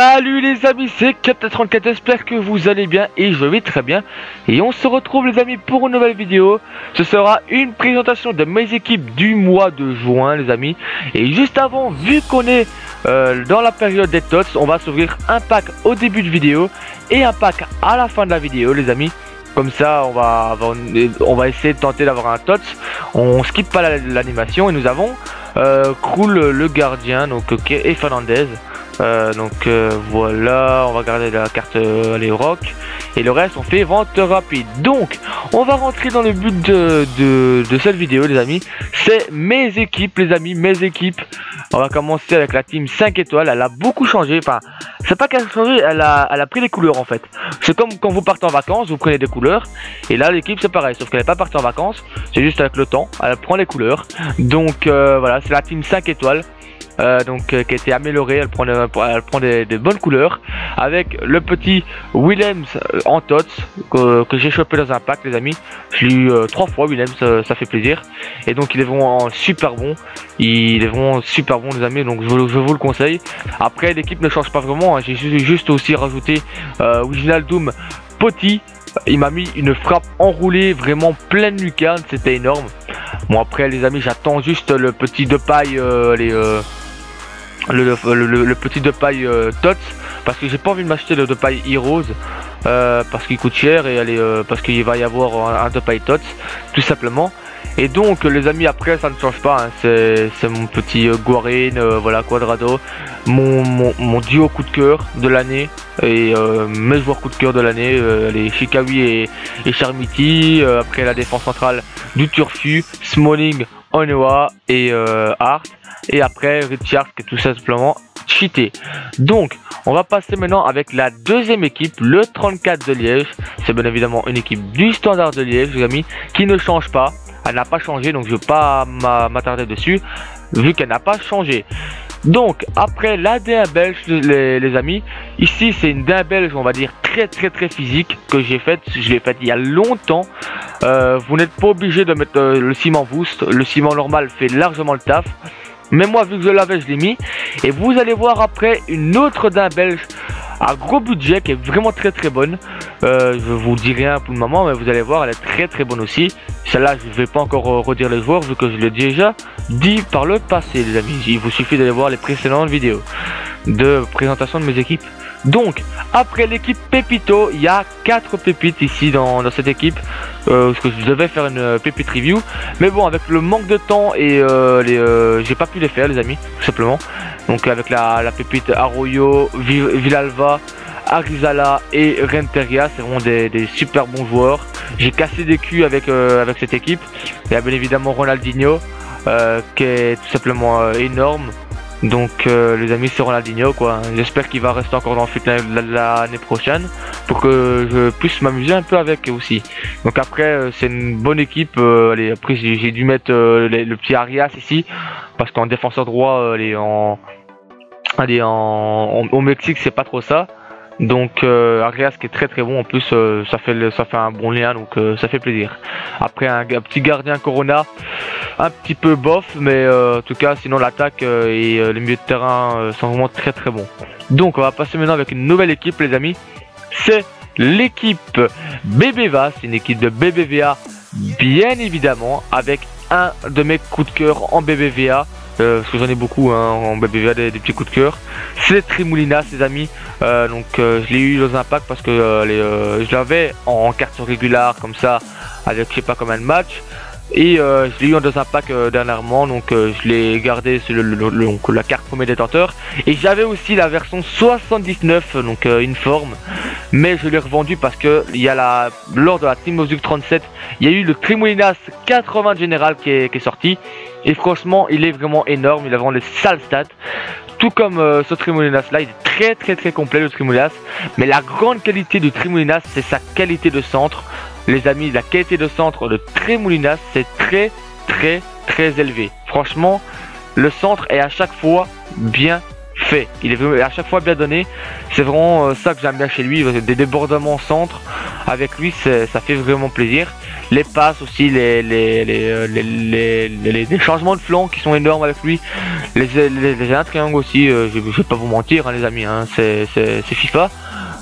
Salut les amis, c'est Captain34, j'espère que vous allez bien et je vais très bien. Et on se retrouve les amis pour une nouvelle vidéo. Ce sera une présentation de mes équipes du mois de juin les amis. Et juste avant, vu qu'on est dans la période des tots, on va s'ouvrir un pack au début de vidéo et un pack à la fin de la vidéo les amis. Comme ça on va essayer de tenter d'avoir un tots. On skip pas l'animation et nous avons Krul le gardien donc et Fernandez. Voilà, on va garder la carte les rock et le reste on fait vente rapide. Donc on va rentrer dans le but de cette vidéo les amis. C'est mes équipes les amis, mes équipes. On va commencer avec la team 5 étoiles. Elle a beaucoup changé, enfin c'est pas qu'elle a changé, elle a pris des couleurs en fait. C'est comme quand vous partez en vacances, vous prenez des couleurs. Et là l'équipe c'est pareil, sauf qu'elle n'est pas partie en vacances. C'est juste avec le temps, elle prend les couleurs. Donc voilà, c'est la team 5 étoiles. Qui a été améliorée, elle prend des bonnes couleurs avec le petit Willems en tots que j'ai chopé dans un pack les amis. Je l'ai eu 3 fois Willems, ça fait plaisir et donc il est vraiment super bon, il est vraiment super bon les amis, donc je vous le conseille. Après l'équipe ne change pas vraiment, hein. J'ai juste aussi rajouté Wijnaldum Potti. Il m'a mis une frappe enroulée vraiment pleine lucarne, c'était énorme. Bon après les amis, j'attends juste le petit de paille le petit de paille tots, parce que j'ai pas envie de m'acheter le de paille Heroes parce qu'il coûte cher et parce qu'il va y avoir un de paille tots tout simplement. Et donc les amis après ça ne change pas, hein. C'est mon petit Guarin, voilà Quadrado, mon duo coup de cœur de l'année et mes joueurs coup de cœur de l'année, les Shikawi et Charmity. Après la défense centrale du Turfu, Smalling, Onoa et Hart. Et après Richard qui est tout simplement cheaté. Donc on va passer maintenant avec la deuxième équipe, le 34 de Liège. C'est bien évidemment une équipe du Standard de Liège les amis, qui ne change pas. Elle n'a pas changé, donc je ne vais pas m'attarder dessus vu qu'elle n'a pas changé. Donc après la D1 belge les amis, ici c'est une D1 belge on va dire très physique que j'ai faite. Je l'ai faite il y a longtemps. Vous n'êtes pas obligé de mettre le ciment boost, le ciment normal fait largement le taf. Mais moi vu que je l'avais je l'ai mis. Et vous allez voir après une autre d'un belge à gros budget qui est vraiment très bonne. Je vous dis rien pour le moment, mais vous allez voir elle est très bonne aussi. Celle-là je ne vais pas encore redire les joueurs vu que je l'ai déjà dit par le passé les amis. Il vous suffit d'aller voir les précédentes vidéos de présentation de mes équipes. Donc après l'équipe Pépito, il y a 4 pépites ici dans cette équipe. Parce que je devais faire une pépite review, mais bon avec le manque de temps et j'ai pas pu les faire les amis tout simplement. Donc avec la pépite Arroyo, Villalva, Arizala et Renteria, c'est vraiment des super bons joueurs. J'ai cassé des culs avec cette équipe. Il y a bien évidemment Ronaldinho qui est tout simplement énorme. Donc les amis c'est Ronaldinho quoi. J'espère qu'il va rester encore dans le foot l'année prochaine pour que je puisse m'amuser un peu avec aussi. Donc après c'est une bonne équipe. Allez, après j'ai dû mettre le petit Arias ici parce qu'en défenseur droit au Mexique c'est pas trop ça. Donc Arias qui est très bon en plus, ça fait un bon lien, donc ça fait plaisir. Après un petit gardien Corona un petit peu bof, mais en tout cas sinon l'attaque et les milieux de terrain sont vraiment très bons. Donc on va passer maintenant avec une nouvelle équipe les amis. C'est l'équipe BBVA, c'est une équipe de BBVA bien évidemment, avec un de mes coups de cœur en BBVA. Parce que j'en ai beaucoup hein, en BBVA des petits coups de cœur. C'est Trimoulinas les amis. Je l'ai eu dans un pack parce que je l'avais en carte régulière comme ça avec je sais pas combien de matchs. Et je l'ai eu dans un pack dernièrement, donc je l'ai gardé sur la carte premier détenteur. Et j'avais aussi la version 79, donc une forme, mais je l'ai revendu parce que lors de la Team of Duke 37, il y a eu le Trimoulinas 80 général qui est sorti. Et franchement il est vraiment énorme, il a vraiment les sales stats. Tout comme ce Trimoulinas là, il est très complet le Trimoulinas. Mais la grande qualité du Trimoulinas c'est sa qualité de centre. Les amis, la qualité de centre de Trimoulinas c'est très élevé. Franchement le centre est à chaque fois bien fait, il est à chaque fois bien donné. C'est vraiment ça que j'aime bien chez lui, des débordements centre avec lui, ça fait vraiment plaisir. Les passes aussi, les changements de flanc qui sont énormes avec lui. Les triangles aussi, je vais pas vous mentir hein, les amis, hein, c'est FIFA.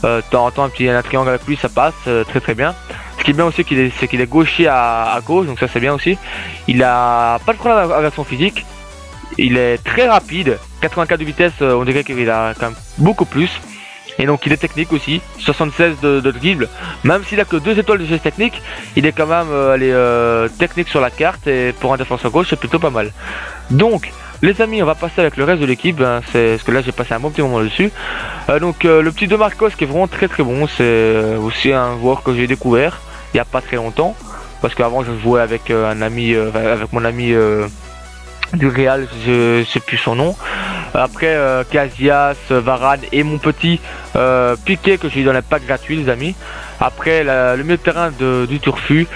De temps en temps un petit triangle avec lui ça passe très très bien. Ce qui est bien aussi c'est qu'il est gaucher à gauche, donc ça c'est bien aussi. Il a pas de problème avec son physique. Il est très rapide, 84 de vitesse, on dirait qu'il a quand même beaucoup plus. Et donc il est technique aussi, 76 de dribble. Même s'il a que 2 étoiles de geste technique, il est quand même technique sur la carte. Et pour un défenseur gauche, c'est plutôt pas mal. Donc les amis, on va passer avec le reste de l'équipe, hein, parce que là j'ai passé un bon petit moment dessus. Donc le petit De Marcos qui est vraiment très très bon, c'est aussi un joueur que j'ai découvert il n'y a pas très longtemps. Parce qu'avant je jouais avec un ami, avec mon ami du Real, je sais plus son nom. Après Casillas, Varane et mon petit Piqué que j'ai eu dans les packs gratuits les amis. Après le milieu de terrain du Turfu,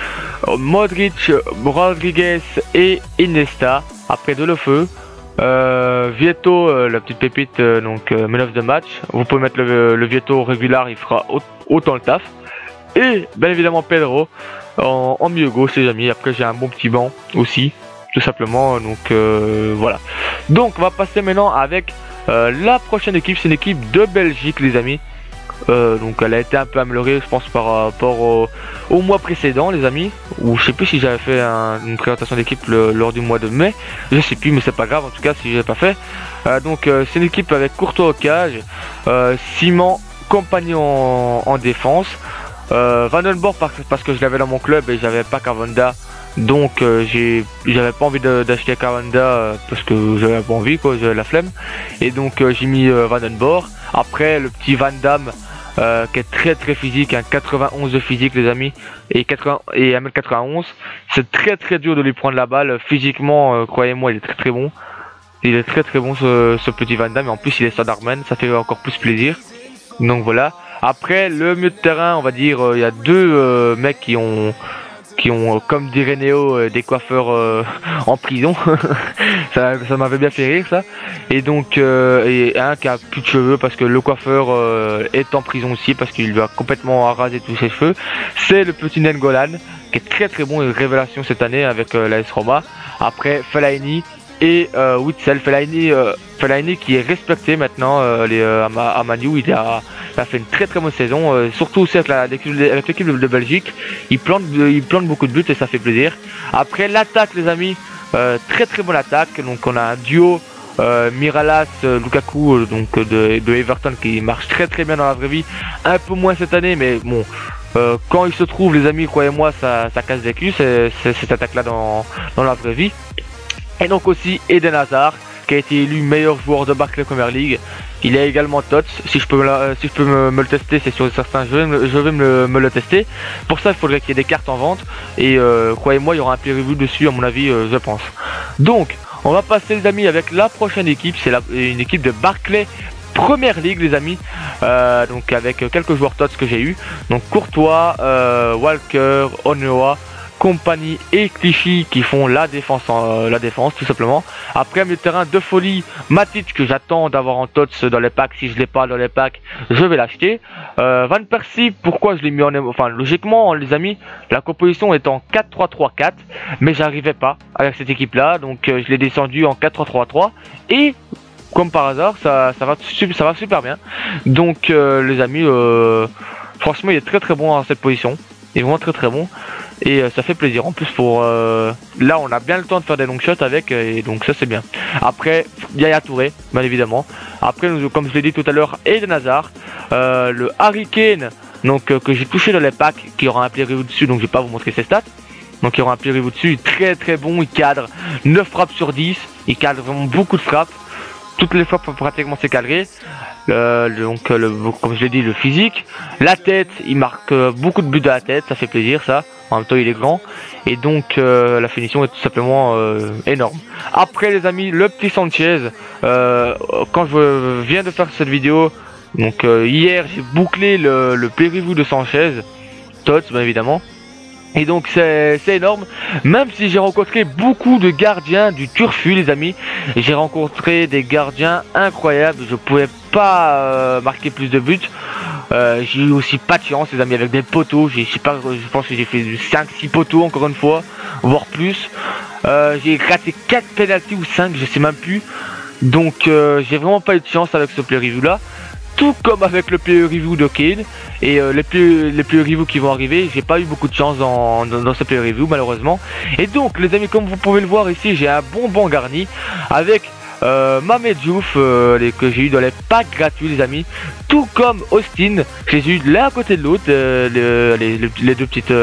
Modric, Rodriguez et Iniesta. Après de le feu. Vieto, la petite pépite, donc man of the match. Vous pouvez mettre le Vieto régulier, il fera autant le taf. Et bien évidemment Pedro en milieu gauche les amis. Après j'ai un bon petit banc aussi, tout simplement. Donc voilà. Donc on va passer maintenant avec la prochaine équipe. C'est une équipe de Belgique les amis. Donc elle a été un peu améliorée je pense par rapport au mois précédent les amis, ou je sais plus si j'avais fait une présentation d'équipe lors du mois de mai, je sais plus, mais c'est pas grave en tout cas si j'ai pas fait. Donc c'est une équipe avec Courtois au cage, Simon compagnon en défense, Vandenborg parce que je l'avais dans mon club et j'avais pas Cavanda, donc j'avais pas envie d'acheter Cavanda parce que j'avais pas envie quoi, j'avais la flemme, et donc j'ai mis Vandenborg. Après le petit Van Damme qui est très très physique, un 91 de physique les amis, et 1m91. C'est très très dur de lui prendre la balle physiquement, croyez-moi il est très très bon. Il est très très bon ce petit Van Damme, et en plus il est Soderman, ça fait encore plus plaisir. Donc voilà. Après le milieu de terrain, on va dire il y a deux mecs qui ont comme dirait Néo des coiffeurs en prison. ça m'avait bien fait rire ça. Et donc et un qui a plus de cheveux parce que le coiffeur est en prison aussi parce qu'il lui a complètement rasé tous ses cheveux. C'est le petit Nengolan qui est très très bon et révélation cette année avec l'AS Roma. Après Fellaini et Witsel. Fellaini qui est respecté maintenant à Manu. Il a fait une très très bonne saison, surtout aussi avec l'équipe de Belgique. Il plante beaucoup de buts et ça fait plaisir. Après l'attaque les amis, très très bonne attaque. Donc on a un duo Miralas, Lukaku donc de Everton qui marche très très bien dans la vraie vie. Un peu moins cette année, mais bon. Quand il se trouve les amis, croyez-moi, ça casse des culs cette attaque là dans la vraie vie. Et donc aussi Eden Hazard qui a été élu meilleur joueur de Barclay Premier League. Il est également TOTS. Si je peux me le tester, c'est sur certains jeux, je vais me le tester. Pour ça il faudrait qu'il y ait des cartes en vente. Et croyez-moi il y aura un peer review dessus à mon avis, je pense. Donc on va passer les amis avec la prochaine équipe. C'est une équipe de Barclay Premier League les amis, donc avec quelques joueurs TOTS que j'ai eu. Donc Courtois, Walker, Onoa, Compagnie et Clichy qui font la défense tout simplement. Après milieu de terrain de folie, Matic que j'attends d'avoir en TOTS dans les packs. Si je l'ai pas dans les packs, je vais l'acheter. Van Persie, pourquoi je l'ai mis enfin logiquement les amis, la composition est en 4-3-3-4, mais j'arrivais pas avec cette équipe là, donc je l'ai descendu en 4-3-3-3 et comme par hasard ça va super bien. Donc les amis, franchement il est très très bon dans cette position, il est vraiment très très bon. Et ça fait plaisir en plus pour là on a bien le temps de faire des long shots avec, et donc ça c'est bien. Après Yaya Touré bien évidemment. Après comme je l'ai dit tout à l'heure, Eden Hazard, le Harry Kane donc que j'ai touché dans les packs, qui aura un play review dessus, donc je vais pas vous montrer ses stats. Donc il y aura un play review dessus, très très bon, il cadre 9 frappes sur 10, il cadre vraiment beaucoup de frappes. Toutes les frappes pratiquement c'est cadré. Comme je l'ai dit, le physique, la tête, il marque beaucoup de buts de la tête, ça fait plaisir ça. En même temps il est grand et donc la finition est tout simplement énorme. Après les amis, le petit Sanchez, quand je viens de faire cette vidéo, donc hier j'ai bouclé le play-review de Sanchez, TOTS bien évidemment. Et donc c'est énorme, même si j'ai rencontré beaucoup de gardiens du Turfu les amis, j'ai rencontré des gardiens incroyables, je pouvais pas marquer plus de buts. J'ai eu aussi pas de chance les amis avec des poteaux, je sais pas, je pense que j'ai fait 5-6 poteaux encore une fois, voire plus. J'ai raté 4 penalties ou 5, je sais même plus. Donc j'ai vraiment pas eu de chance avec ce play review là. Tout comme avec le play review de Kane et les play reviews qui vont arriver, j'ai pas eu beaucoup de chance dans ce play review malheureusement. Et donc les amis, comme vous pouvez le voir ici, j'ai un bon banc garni avec Mamed Diouf que j'ai eu dans les packs gratuits les amis, tout comme Austin, je les ai eu l'un à côté de l'autre, les deux petites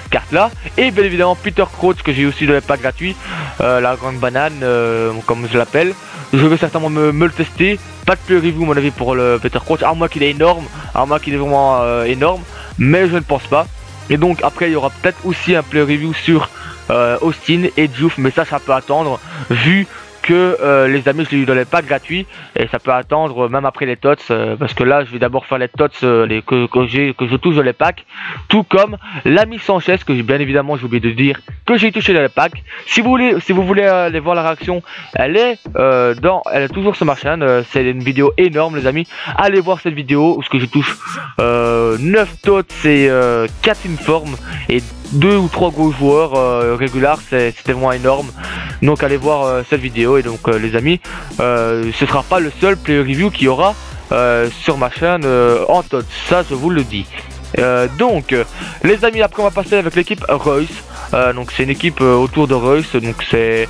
cartes là, et bien évidemment Peter Crouch que j'ai aussi dans les packs gratuits, la grande banane comme je l'appelle. Je vais certainement me le tester, pas de play review à mon avis pour le Peter Crouch, à moins qu'il est énorme, à moins qu'il est vraiment énorme, mais je ne pense pas. Et donc après il y aura peut-être aussi un play review sur Austin et Diouf, mais ça peut attendre vu que les amis je l'ai eu dans les packs gratuits et ça peut attendre même après les tots parce que là je vais d'abord faire les tots que je touche dans les packs, tout comme l'ami Sanchez que j'ai bien évidemment j'ai oublié de dire que j'ai touché dans les packs. Si vous voulez aller voir la réaction, elle est toujours sur ma chaîne, c'est une vidéo énorme les amis, allez voir cette vidéo où ce que je touche 9 tots et 4 informes et 2 ou 3 gros joueurs réguliers, c'était vraiment énorme. Donc allez voir cette vidéo et donc les amis, ce sera pas le seul play review qu'il y aura sur ma chaîne en tot, ça je vous le dis. Donc les amis, après on va passer avec l'équipe Reus, donc c'est une équipe autour de Reus, donc c'est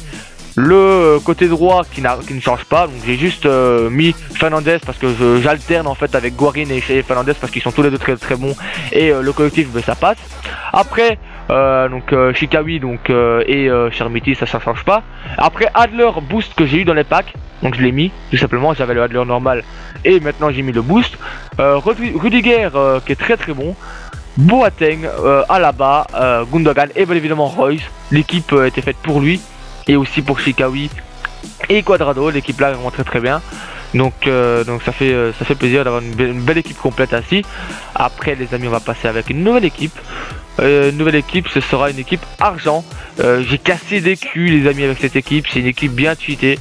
le côté droit qui ne change pas, donc j'ai juste mis Fernandez parce que j'alterne en fait avec Guarin et Fernandez parce qu'ils sont tous les deux très très bons et le collectif ça passe. Après Chikawi et Chermiti ça change pas. Après Adler boost que j'ai eu dans les packs, donc je l'ai mis tout simplement, j'avais le Adler normal et maintenant j'ai mis le boost. Rudiger qui est très très bon, Boateng, Alaba, Gundogan et bien évidemment Reus. L'équipe était faite pour lui et aussi pour Chikawi et Quadrado, l'équipe là est vraiment très très bien. Donc ça fait plaisir d'avoir une belle équipe complète ainsi. Après les amis, on va passer avec une nouvelle équipe. Ce sera une équipe argent. J'ai cassé des culs les amis avec cette équipe, c'est une équipe bien cheatée.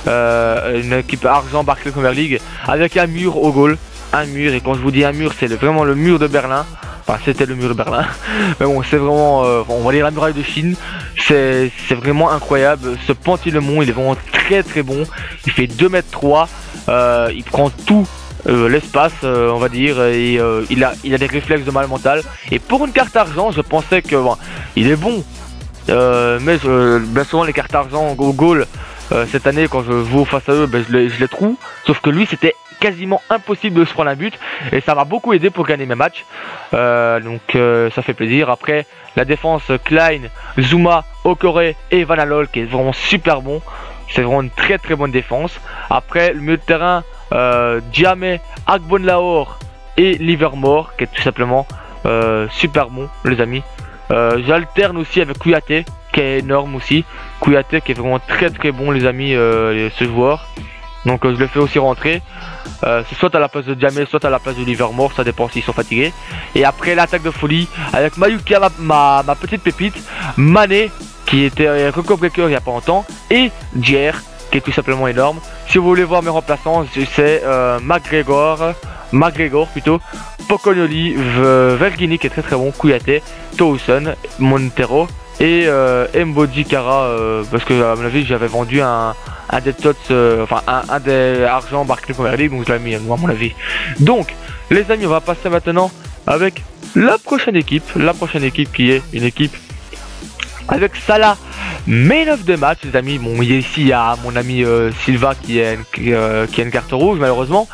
Une équipe argent Barclays Premier League avec un mur au goal. Un mur, et quand je vous dis un mur, c'est vraiment le mur de Berlin. Enfin c'était le mur de Berlin. Mais bon, c'est vraiment, on va dire la muraille de Chine. C'est vraiment incroyable. Ce Pantilemon, il est vraiment très très bon. Il fait 2,3 m. Il prend tout l'espace, on va dire, et il a des réflexes de mal mental. Et pour une carte argent, je pensais que bon, il est bon. Mais bien souvent les cartes argent au goal cette année quand je joue face à eux, je les trouve. Sauf que lui c'était quasiment impossible de se prendre un but et ça m'a beaucoup aidé pour gagner mes matchs. Ça fait plaisir. Après la défense, Klein, Zuma, Okore et Vanalol qui est vraiment super bon. C'est vraiment une très très bonne défense. Après le milieu de terrain, Diame, Agbonlahor et Livermore qui est tout simplement super bon les amis. J'alterne aussi avec Kouyaté qui est énorme aussi. Kouyaté qui est vraiment très très bon les amis, ce joueur. Donc je le fais aussi rentrer. C'est soit à la place de Diame, soit à la place de Livermore, ça dépend s'ils sont fatigués. Et après l'attaque de folie avec Mayuka, ma petite pépite, Mané qui était record breaker il n'y a pas longtemps, et Dier qui est tout simplement énorme. Si vous voulez voir mes remplaçants, c'est McGregor plutôt, Pocognoli, Vergini qui est très très bon, Kouyaté, Towson, Montero et Mbodi Kara parce que à mon avis j'avais vendu un des tots, enfin un des argent Barclays Premier League, donc je l'ai mis à mon avis. Donc les amis, on va passer maintenant avec la prochaine équipe qui est une équipe avec Salah main of the match les amis. Bon, ici il y a mon ami Silva qui a une carte rouge malheureusement.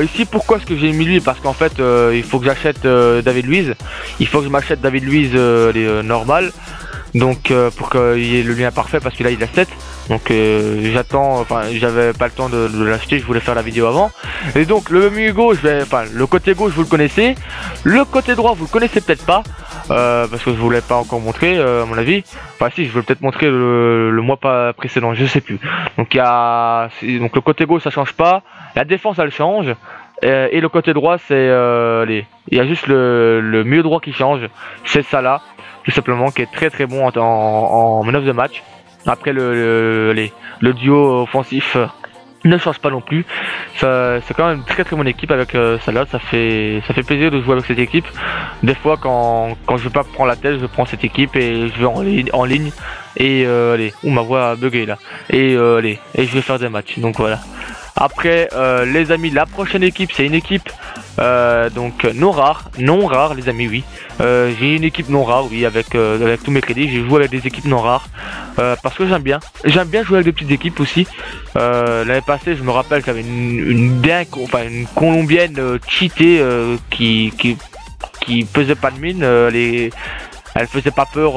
Ici pourquoi est-ce que j'ai mis lui, parce qu'en fait il faut que j'achète David Luiz, il faut que je m'achète David Luiz normal, donc pour qu'il y ait le lien parfait, parce que là il a 7, donc j'attends, enfin j'avais pas le temps de l'acheter, je voulais faire la vidéo avant. Et donc le milieu gauche, le côté gauche vous le connaissez, le côté droit vous le connaissez peut-être pas, parce que je vous l'ai pas encore montré à mon avis. Enfin si, je vais peut-être montrer le mois précédent, je sais plus. Donc donc le côté gauche ça change pas, la défense elle change, et le côté droit c'est il y a juste le milieu droit qui change, c'est ça là tout simplement, qui est très très bon en man of the match. Après le duo offensif ne change pas non plus. C'est quand même une très très bonne équipe avec Salah. Ça fait plaisir de jouer avec cette équipe. Des fois quand je veux pas prendre la tête, je prends cette équipe et je vais en ligne et allez, ma voix a bugué là. Et allez, et je vais faire des matchs. Donc voilà. Après les amis, la prochaine équipe c'est une équipe donc non rare les amis, oui. J'ai une équipe non rare, oui, avec tous mes crédits. J'ai joué avec des équipes non rares parce que j'aime bien jouer avec des petites équipes aussi. L'année passée je me rappelle qu'il y avait une colombienne cheatée qui faisait pas de mine. Elle faisait pas peur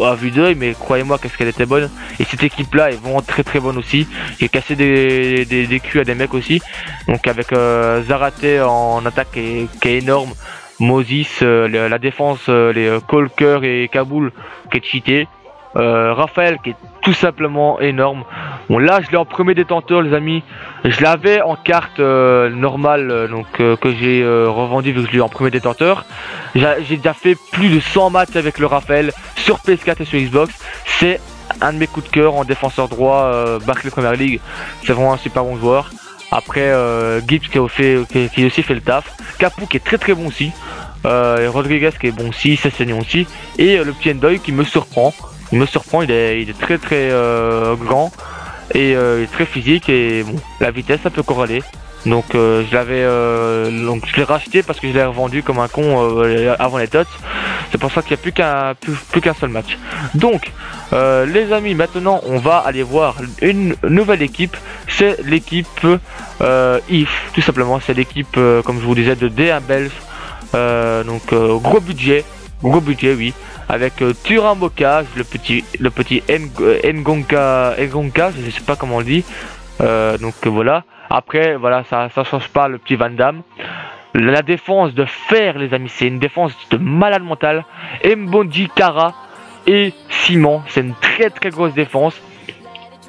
à vue d'œil, mais croyez-moi qu'est-ce qu'elle était bonne. Et cette équipe là est vraiment très très bonne aussi. J'ai cassé des culs à des mecs aussi. Donc avec Zarate en attaque qui est énorme. Moses, la défense, les Colker et Kaboul qui est cheaté. Raphaël qui est tout simplement énorme. Bon là je l'ai en premier détenteur les amis. Je l'avais en carte normale que j'ai revendu vu que je l'ai en premier détenteur. J'ai déjà fait plus de 100 matchs avec le Raphaël sur PS4 et sur Xbox. C'est un de mes coups de cœur en défenseur droit Barclay Premier League. C'est vraiment un super bon joueur. Après Gibbs qui a aussi fait le taf. Capou qui est très très bon aussi. Rodriguez qui est bon aussi. Sessignon aussi. Et le petit Endoy qui me surprend. Il est très très grand et il est très physique et bon, la vitesse ça peut corréler. Donc je l'ai racheté parce que je l'ai revendu comme un con avant les tots. C'est pour ça qu'il n'y a plus qu'un seul match. Donc les amis, maintenant on va aller voir une nouvelle équipe. C'est l'équipe IF, tout simplement. C'est l'équipe comme je vous disais de D1 Belge. Gros budget, oui, avec Turamboka, le petit Ngonka, je sais pas comment on le dit. Voilà. Après, voilà, ça change pas le petit Van Damme. La défense de fer, les amis, c'est une défense de malade mental. Mbondi, Kara et Simon, c'est une très très grosse défense.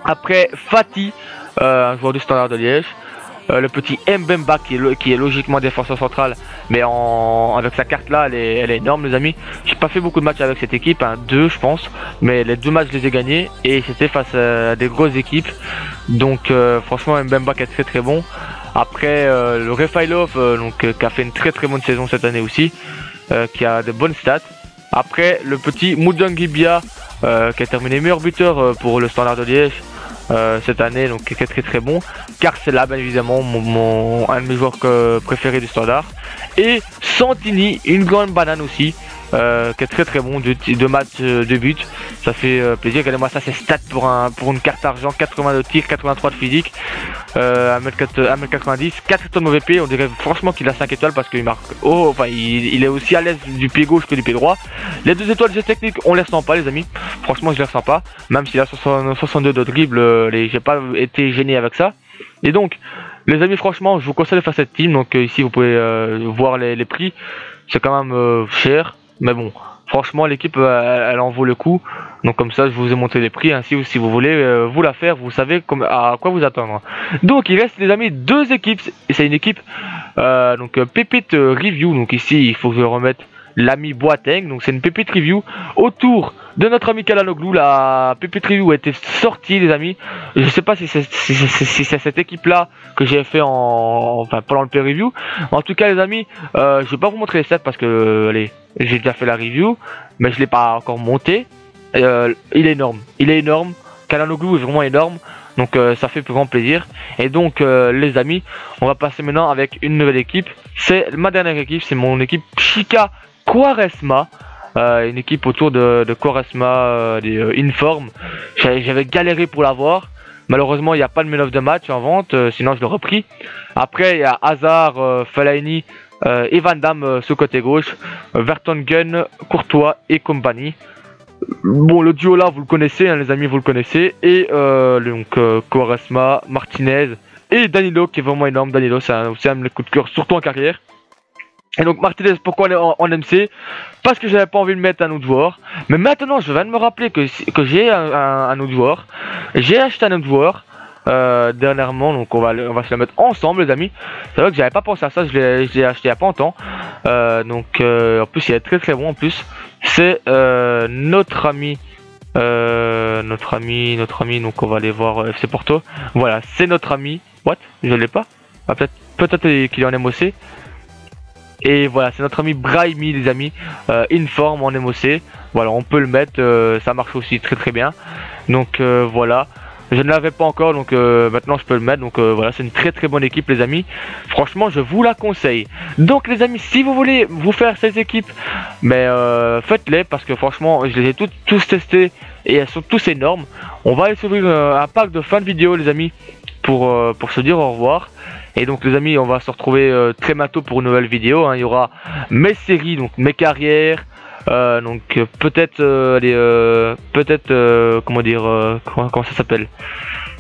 Après, Fatih, un joueur du Standard de Liège. Le petit Mbemba qui est logiquement défenseur central, mais avec sa carte là elle est énorme les amis. J'ai pas fait beaucoup de matchs avec cette équipe, 2 je pense, mais les 2 matchs je les ai gagnés et c'était face à des grosses équipes. Donc franchement Mbemba qui est très très bon. Après le Refailov qui a fait une très très bonne saison cette année aussi, qui a de bonnes stats. Après le petit Moudangibia qui a terminé meilleur buteur pour le Standard de Liège cette année, donc qui est très très bon. Car c'est là bien évidemment un de mes joueurs préférés du Standard. Et Santini, une grande banane aussi, qui est très très bon, 2 matchs de but. Ça fait plaisir. Regardez-moi ça, c'est stats pour une carte argent, 82 tirs, 83 de physique, 1m90, 4 étoiles de VP. On dirait franchement qu'il a 5 étoiles parce qu'il marque il est aussi à l'aise du pied gauche que du pied droit. Les 2 étoiles de geste technique, on les ressent pas les amis. Franchement je les ressens pas, même s'il a 62 de dribble, j'ai pas été gêné avec ça. Et donc les amis, franchement je vous conseille de faire cette team. Donc ici vous pouvez voir les prix. C'est quand même cher, mais bon, franchement l'équipe elle en vaut le coup. Donc comme ça je vous ai montré les prix, ainsi si vous voulez vous la faire, vous savez à quoi vous attendre. Donc il reste les amis 2 équipes, et c'est une équipe Pépite Review. Donc ici il faut que je remette l'ami Boateng, donc c'est une Pépite Review autour de notre ami Kalanoglu. La Pépite Review a été sortie les amis. Je sais pas si c'est cette équipe là que j'ai fait pendant le peer review. En tout cas les amis, je vais pas vous montrer les stats parce que allez, j'ai déjà fait la review, mais je l'ai pas encore monté. Il est énorme, Kalanoglu est vraiment énorme. Donc ça fait plus grand plaisir. Et donc les amis, on va passer maintenant avec une nouvelle équipe. C'est ma dernière équipe, c'est mon équipe Chica Quaresma. Une équipe autour de Quaresma, des Inform. J'avais galéré pour l'avoir. Malheureusement il n'y a pas de main of the match en vente, sinon je l'aurais repris. Après il y a Hazard, Fellaini et Van Damme ce côté gauche, Vertonghen, Courtois et compagnie. Bon, le duo là vous le connaissez hein, les amis, vous le connaissez. Et Quaresma, Martinez et Danilo qui est vraiment énorme. Danilo c'est un de mes coups de cœur, surtout en carrière. Et donc Martinez, pourquoi en MC? Parce que j'avais pas envie de mettre un autre joueur. Mais maintenant je viens de me rappeler que j'ai un autre joueur. J'ai acheté un autre joueur dernièrement, donc on va se le mettre ensemble les amis. C'est vrai que j'avais pas pensé à ça, je l'ai acheté il y a pas longtemps. En plus il est très très bon en plus. C'est notre ami notre ami, donc on va aller voir FC Porto. Voilà, c'est notre ami. What? Je l'ai pas? Ah, peut-être qu'il est en MOC. Et voilà, c'est notre ami Brahimi, les amis, Inform en MOC. Voilà, on peut le mettre, ça marche aussi très bien. Donc voilà, je ne l'avais pas encore, donc maintenant je peux le mettre. Donc voilà, c'est une très bonne équipe, les amis. Franchement, je vous la conseille. Donc les amis, si vous voulez vous faire ces équipes, mais faites-les parce que franchement, je les ai tous testés et elles sont tous énormes. On va aller s'ouvrir un pack de fin de vidéo, les amis, pour se dire au revoir. Et donc les amis, on va se retrouver très bientôt pour une nouvelle vidéo, hein. Il y aura mes séries, donc mes carrières, donc peut-être comment dire, comment ça s'appelle,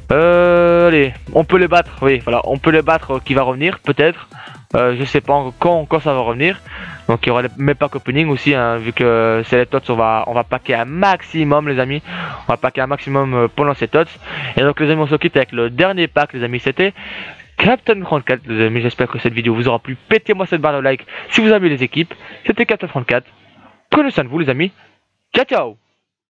allez, on peut les battre, oui voilà, on peut les battre qui va revenir peut-être, je sais pas quand ça va revenir. Donc il y aura mes packs opening aussi, hein, vu que c'est les tots, on va packer un maximum, les amis. On va packer un maximum pendant ces tots. Et donc les amis, on se quitte avec le dernier pack, les amis, c'était Captain 34, les amis. J'espère que cette vidéo vous aura plu. Pétez-moi cette barre de like si vous avez les équipes. C'était Captain 34. Prenez soin de vous, les amis. Ciao ciao.